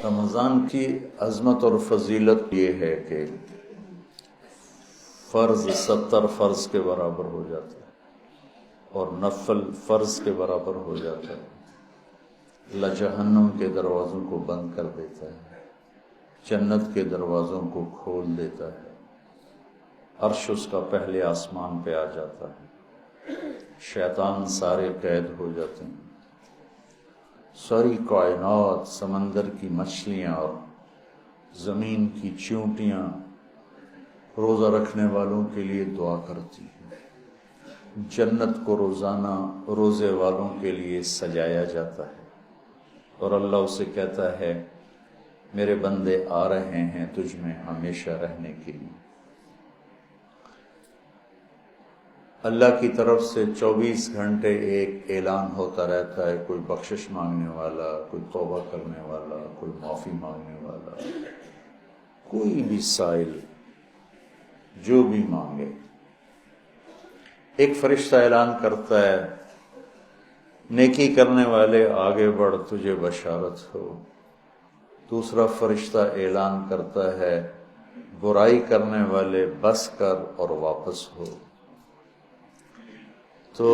رمضان کی عظمت اور فضیلت یہ ہے کہ فرض 70 فرض کے برابر ہو جاتا ہے اور نفل فرض کے برابر ہو جاتا ہے۔ اللہ جہنم کے دروازوں کو بند کر دیتا ہے، جنت کے دروازوں کو کھول دیتا ہے، عرش اس کا پہلے آسمان پہ آ جاتا ہے، شیطان سارے قید ہو جاتے ہیں، ساری کائنات، سمندر کی مچھلیاں اور زمین کی چیونٹیاں روزہ رکھنے والوں کے لیے دعا کرتی ہیں، جنت کو روزانہ روزے والوں کے لیے سجایا جاتا ہے اور اللہ اسے کہتا ہے میرے بندے آ رہے ہیں تجھ میں ہمیشہ رہنے کے لیے۔ اللہ کی طرف سے 24 گھنٹے ایک اعلان ہوتا رہتا ہے، کوئی بخشش مانگنے والا، کوئی توبہ کرنے والا، کوئی معافی مانگنے والا، کوئی بھی سائل جو بھی مانگے۔ ایک فرشتہ اعلان کرتا ہے نیکی کرنے والے آگے بڑھ تجھے بشارت ہو، دوسرا فرشتہ اعلان کرتا ہے برائی کرنے والے بس کر اور واپس ہو۔ تو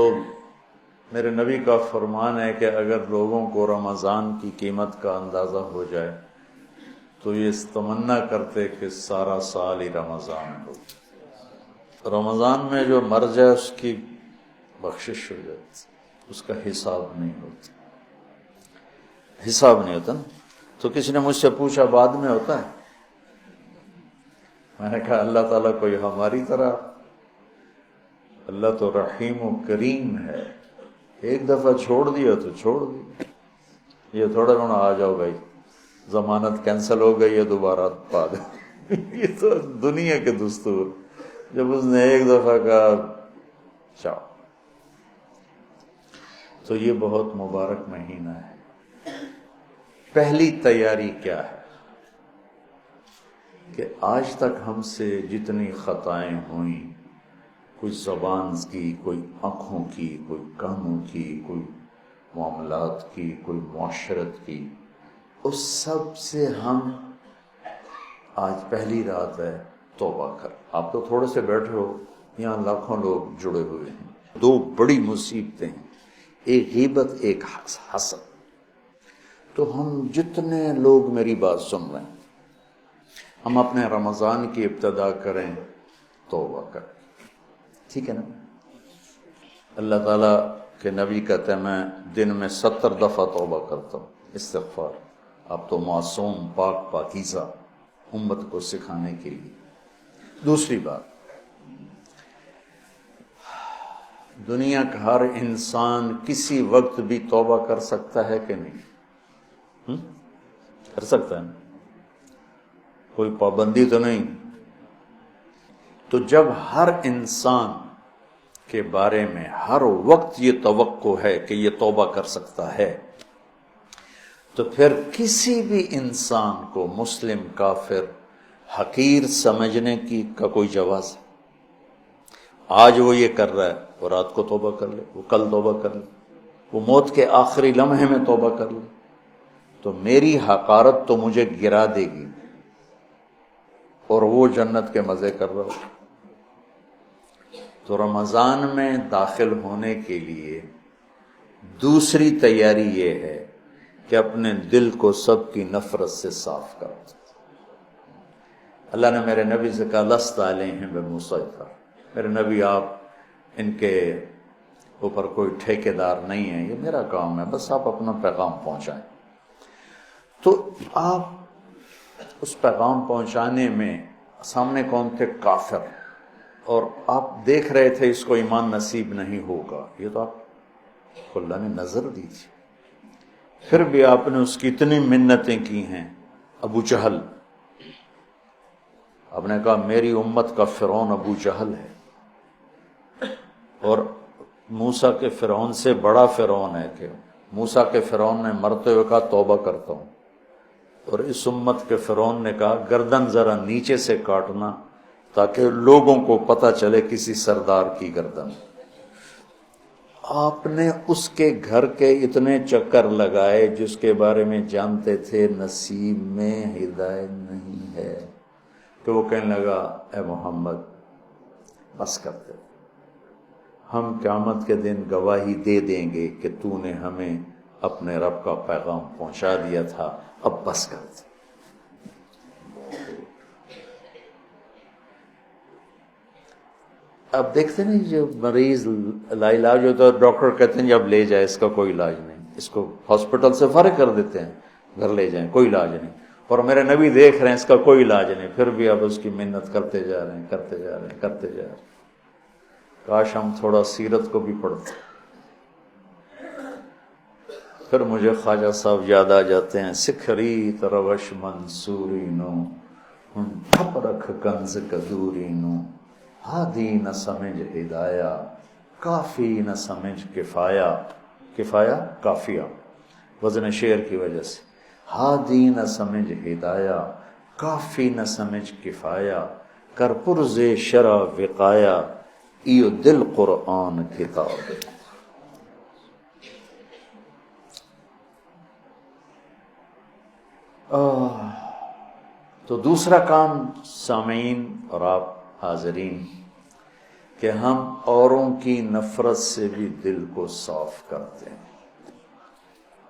میرے نبی کا فرمان ہے کہ اگر لوگوں کو رمضان کی قیمت کا اندازہ ہو جائے تو یہ تمنا کرتے کہ سارا سال ہی رمضان ہو، رمضان میں جو مر جائے اس کی بخشش ہو جاتی، اس کا حساب نہیں ہوتا، حساب نہیں ہوتا نا۔ تو کسی نے مجھ سے پوچھا بعد میں ہوتا ہے؟ میں نے کہا اللہ تعالیٰ کوئی ہماری طرح، اللہ تو رحیم و کریم ہے، ایک دفعہ چھوڑ دیا تو چھوڑ دیا، یہ تھوڑا ہونا آ جاؤ بھائی ضمانت کینسل ہو گئی ہے دوبارہ پا دو یہ تو دنیا کے دستور، جب اس نے ایک دفعہ کہا چاؤ۔ تو یہ بہت مبارک مہینہ ہے۔ پہلی تیاری کیا ہے کہ آج تک ہم سے جتنی خطائیں ہوئیں، کوئی زبان کی، کوئی آنکھوں کی، کوئی کانوں کی، کوئی معاملات کی، کوئی معاشرت کی، اس سب سے ہم آج پہلی رات ہے توبہ کر۔ آپ تو تھوڑے سے بیٹھے ہو، یہاں لاکھوں لوگ جڑے ہوئے ہیں، دو بڑی مصیبتیں ہیں، ایک غیبت ایک حسد۔ تو ہم جتنے لوگ میری بات سن رہے ہیں، ہم اپنے رمضان کی ابتدا کریں توبہ کریں، ٹھیک ہے نا؟ اللہ تعالیٰ کے نبی کہتے ہیں میں دن میں 70 دفعہ توبہ کرتا ہوں، استغفار۔ آپ تو معصوم پاک پاکیزہ امت کو سکھانے کے لیے۔ دوسری بات، دنیا کا ہر انسان کسی وقت بھی توبہ کر سکتا ہے کہ نہیں؟ کر سکتا ہے نا؟ کوئی پابندی تو نہیں۔ تو جب ہر انسان کے بارے میں ہر وقت یہ توقع ہے کہ یہ توبہ کر سکتا ہے، تو پھر کسی بھی انسان کو مسلم کافر حقیر سمجھنے کا کوئی جواز ہے؟ آج وہ یہ کر رہا ہے، وہ رات کو توبہ کر لے، وہ کل توبہ کر لے، وہ موت کے آخری لمحے میں توبہ کر لے، تو میری حقارت تو مجھے گرا دے گی اور وہ جنت کے مزے کر رہا ہو۔ تو رمضان میں داخل ہونے کے لیے دوسری تیاری یہ ہے کہ اپنے دل کو سب کی نفرت سے صاف کر دو۔ اللہ نے میرے نبی سے کہا لست علیہم بمسیطر، میرے نبی آپ ان کے اوپر کوئی ٹھیکیدار نہیں ہیں، یہ میرا کام ہے، بس آپ اپنا پیغام پہنچائیں۔ تو آپ اس پیغام پہنچانے میں سامنے کون تھے؟ کافر، اور آپ دیکھ رہے تھے اس کو ایمان نصیب نہیں ہوگا، یہ تو آپ کو اللہ نے نظر دی تھی، پھر بھی آپ نے اس کی اتنی منتیں کی ہیں۔ ابو جہل، آپ نے کہا میری امت کا فرعون ابو جہل ہے، اور موسیٰ کے فرعون سے بڑا فرعون ہے کہ موسیٰ کے فرعون نے مرتے ہوئے کہا توبہ کرتا ہوں، اور اس امت کے فرعون نے کہا گردن ذرا نیچے سے کاٹنا تاکہ لوگوں کو پتہ چلے کسی سردار کی گردن۔ آپ نے اس کے گھر کے اتنے چکر لگائے جس کے بارے میں جانتے تھے نصیب میں ہدایت نہیں ہے، کہ وہ کہنے لگا اے محمد بس کرتے، ہم قیامت کے دن گواہی دے دیں گے کہ تو نے ہمیں اپنے رب کا پیغام پہنچا دیا تھا، اب بس کرتے۔ اب دیکھتے نہیں جو مریض لا علاج ہوتا ہے ڈاکٹر کہتے ہیں جب لے جائے، اس کا کوئی علاج نہیں، اس کو ہاسپٹل سے فارغ کر دیتے ہیں، گھر لے جائیں کوئی علاج نہیں، اور میرے نبی دیکھ رہے ہیں اس کا کوئی علاج نہیں، پھر بھی اب اس کی محنت کرتے جا رہے ہیں، کرتے جا رہے ہیں، کرتے جا رہے ہیں۔ کاش ہم تھوڑا سیرت کو بھی پڑھتے۔ پھر مجھے خواجہ صاحب یاد آ جاتے ہیں، سکھری تروش منصوری نو ٹھپ رکھ کنز کدوری نو، ہادی نہ سمجھ ہدایہ کافی نہ سمجھ کفایا، کفایا کافیہ وزن شعر کی وجہ سے، ہادی نہ سمجھ ہدایہ کافی نہ سمجھ کفایا، کر پرز شرع وقایا ایو دل قرآن کتاب۔ تو دوسرا کام سامعین اور آپ حاضرین کہ ہم اوروں کی نفرت سے بھی دل کو صاف کرتے ہیں۔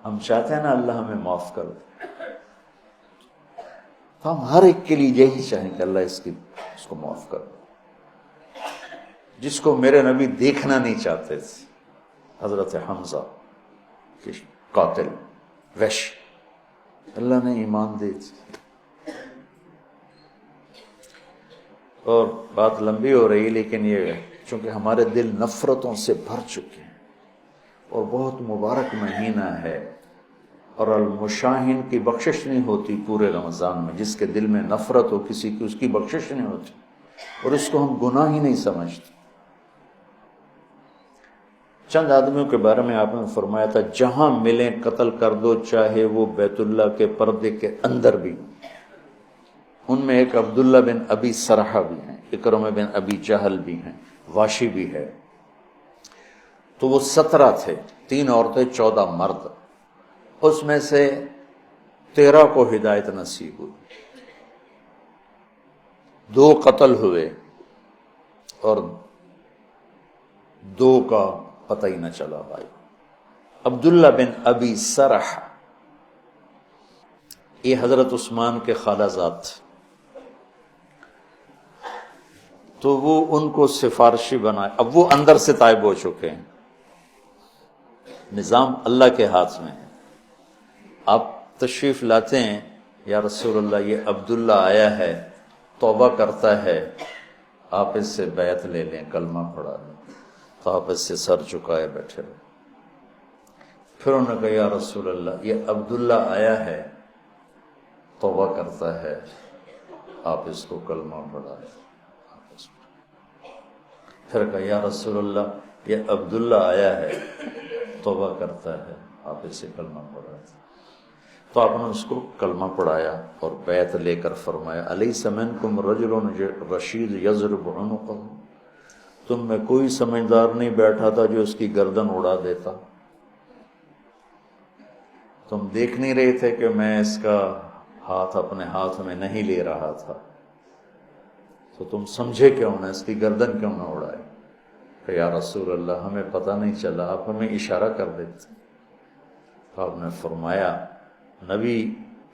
ہم چاہتے ہیں نا اللہ ہمیں معاف کر دے، تو ہم ہر ایک کے لیے یہی چاہیں کہ اللہ اس کو معاف کر دے۔ جس کو میرے نبی دیکھنا نہیں چاہتے تھے، حضرت حمزہ کے قاتل وحش، اللہ نے ایمان دے دی۔ اور بات لمبی ہو رہی لیکن یہ چونکہ ہمارے دل نفرتوں سے بھر چکے ہیں، اور بہت مبارک مہینہ ہے، اور المشاہین کی بخشش نہیں ہوتی پورے رمضان میں، جس کے دل میں نفرت ہو کسی کی، اس کی بخشش نہیں ہوتی، اور اس کو ہم گناہ ہی نہیں سمجھتے۔ چند آدمیوں کے بارے میں آپ نے فرمایا تھا جہاں ملیں قتل کر دو، چاہے وہ بیت اللہ کے پردے کے اندر بھی۔ ان میں ایک عبداللہ بن ابی سرحہ بھی ہیں، اکرمہ بن ابی جہل بھی ہیں، واشی بھی ہے۔ تو وہ 17 تھے، 3 عورتیں 14 مرد، اس میں سے 13 کو ہدایت نصیب ہوئی، 2 قتل ہوئے اور 2 کا پتہ ہی نہ چلا بھائی۔ عبداللہ بن ابی سرح یہ حضرت عثمان کے خالہ زاد تھے، تو وہ ان کو سفارشی بنائے۔ اب وہ اندر سے طائب ہو چکے ہیں، نظام اللہ کے ہاتھ میں ہے۔ آپ تشریف لاتے ہیں، یا رسول اللہ یہ عبداللہ آیا ہے، توبہ کرتا ہے، آپ اس سے بیعت لے لیں، کلمہ پڑھا لیں، تو آپ اس سے سر جھکائے بیٹھے رہے۔ پھر انہوں نے کہا یا رسول اللہ یہ عبداللہ آیا ہے، توبہ کرتا ہے، آپ اس کو کلمہ پڑھا لیں۔ پھر کہا یا رسول اللہ یہ عبداللہ آیا ہے، توبہ کرتا ہے، آپ اسے کلمہ پڑھا دیں۔ تو آپ نے اس کو کلمہ پڑھایا اور بیعت لے کر فرمایا الیس منکم رجل رشید یضرب عنقہ، تم میں کوئی سمجھدار نہیں بیٹھا تھا جو اس کی گردن اڑا دیتا؟ تم دیکھ نہیں رہے تھے کہ میں اس کا ہاتھ اپنے ہاتھ میں نہیں لے رہا تھا، تو تم سمجھے کیوں نہ، اس کی گردن کیوں نہ اڑائے؟ کہ یا رسول اللہ ہمیں پتہ نہیں چلا، آپ ہمیں اشارہ کر دیتے۔ تو آپ نے فرمایا نبی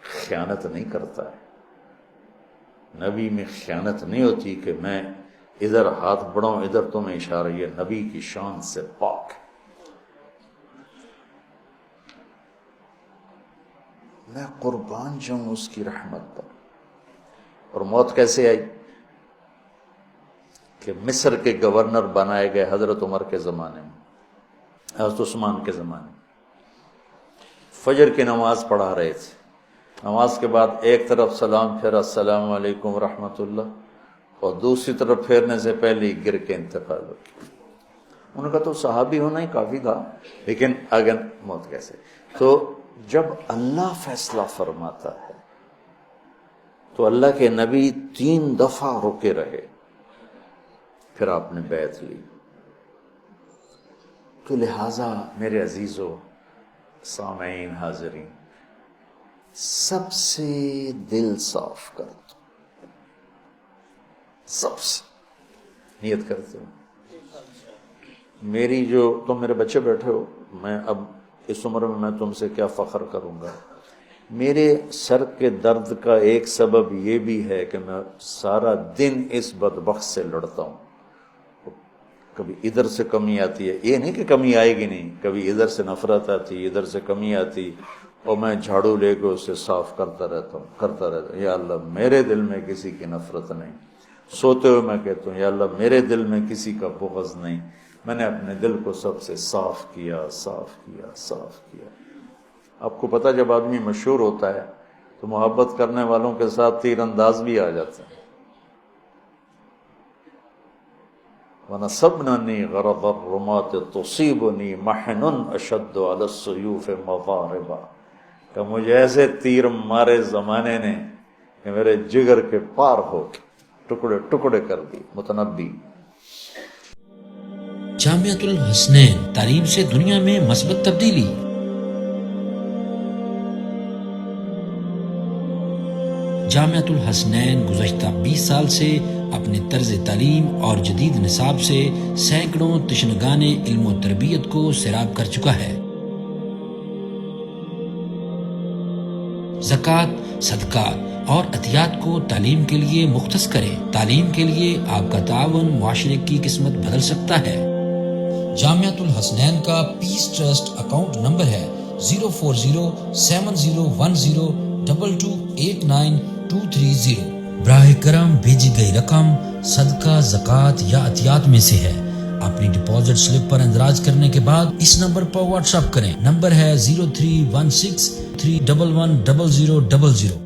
خیانت نہیں کرتا ہے، نبی میں خیانت نہیں ہوتی کہ میں ادھر ہاتھ بڑھاؤں ادھر تمہیں اشارہ، یہ نبی کی شان سے پاک ہے۔ میں قربان جاؤں اس کی رحمت پر۔ اور موت کیسے آئی؟ کہ مصر کے گورنر بنائے گئے حضرت عمر کے زمانے میں، حضرت عثمان کے زمانے میں، فجر کی نماز پڑھا رہے تھے، نماز کے بعد ایک طرف سلام پھیرا السلام علیکم ورحمۃ اللہ، اور دوسری طرف پھیرنے سے پہلے ہی گر کے انتقال ہو گیا۔ انہوں نے کہا تو صحابی ہونا ہی کافی تھا، لیکن اگر موت کیسے؟ تو جب اللہ فیصلہ فرماتا ہے تو اللہ کے نبی 3 دفعہ رکے رہے، پھر آپ نے بیعت لی۔ تو لہٰذا میرے عزیزو، سامعین، حاضرین، سب سے دل صاف کر دو، سب سے نیت کرتے ہو. میری جو تم میرے بچے بیٹھے ہو، میں اب اس عمر میں تم سے کیا فخر کروں گا. میرے سر کے درد کا ایک سبب یہ بھی ہے کہ میں سارا دن اس بدبخت سے لڑتا ہوں. کبھی ادھر سے کمی آتی ہے، یہ نہیں کہ کمی آئے گی نہیں، کبھی ادھر سے نفرت آتی، ادھر سے کمی آتی، اور میں جھاڑو لے کے اسے صاف کرتا رہتا ہوں. یا اللہ میرے دل میں کسی کی نفرت نہیں. سوتے ہوئے میں کہتا ہوں یا اللہ میرے دل میں کسی کا بغض نہیں. میں نے اپنے دل کو سب سے صاف کیا، صاف کیا، صاف کیا. آپ کو پتہ جب آدمی مشہور ہوتا ہے تو محبت کرنے والوں کے ساتھ تیر انداز بھی آ جاتے ہیں. وَنَصَبْنَنِي غَرَضَ الرُّمَاةِ تُصِيبُنِي مَحْنٌ أَشَدُّ عَلَى السُّيُوفِ مَضَارِبًا، کہ مجھے ایسے تیر مارے زمانے نے کہ میرے جگر کے پار ہو کے ٹکڑے ٹکڑے کر دی. متنبی. جامعۃ الحسنین، تعلیم سے دنیا میں مثبت تبدیلی. جامعۃ الحسنین گزشتہ 20 سال سے اپنے طرز تعلیم اور جدید نصاب سے سینکڑوں تشنگان علم و تربیت کو سیراب کر چکا ہے. زکوٰۃ، صدقات اور عطیات کو تعلیم کے لیے مختص کریں. تعلیم کے لیے آپ کا تعاون معاشرے کی قسمت بدل سکتا ہے. جامعۃ الحسنین کا پیس ٹرسٹ اکاؤنٹ نمبر ہے 0407002228923. براہ کرم بھیجی گئی رقم صدقہ، زکوٰۃ یا عطیات میں سے ہے. اپنی ڈپازٹ سلپ پر اندراج کرنے کے بعد اس نمبر پر واٹس ایپ کریں. نمبر ہے 0316311000.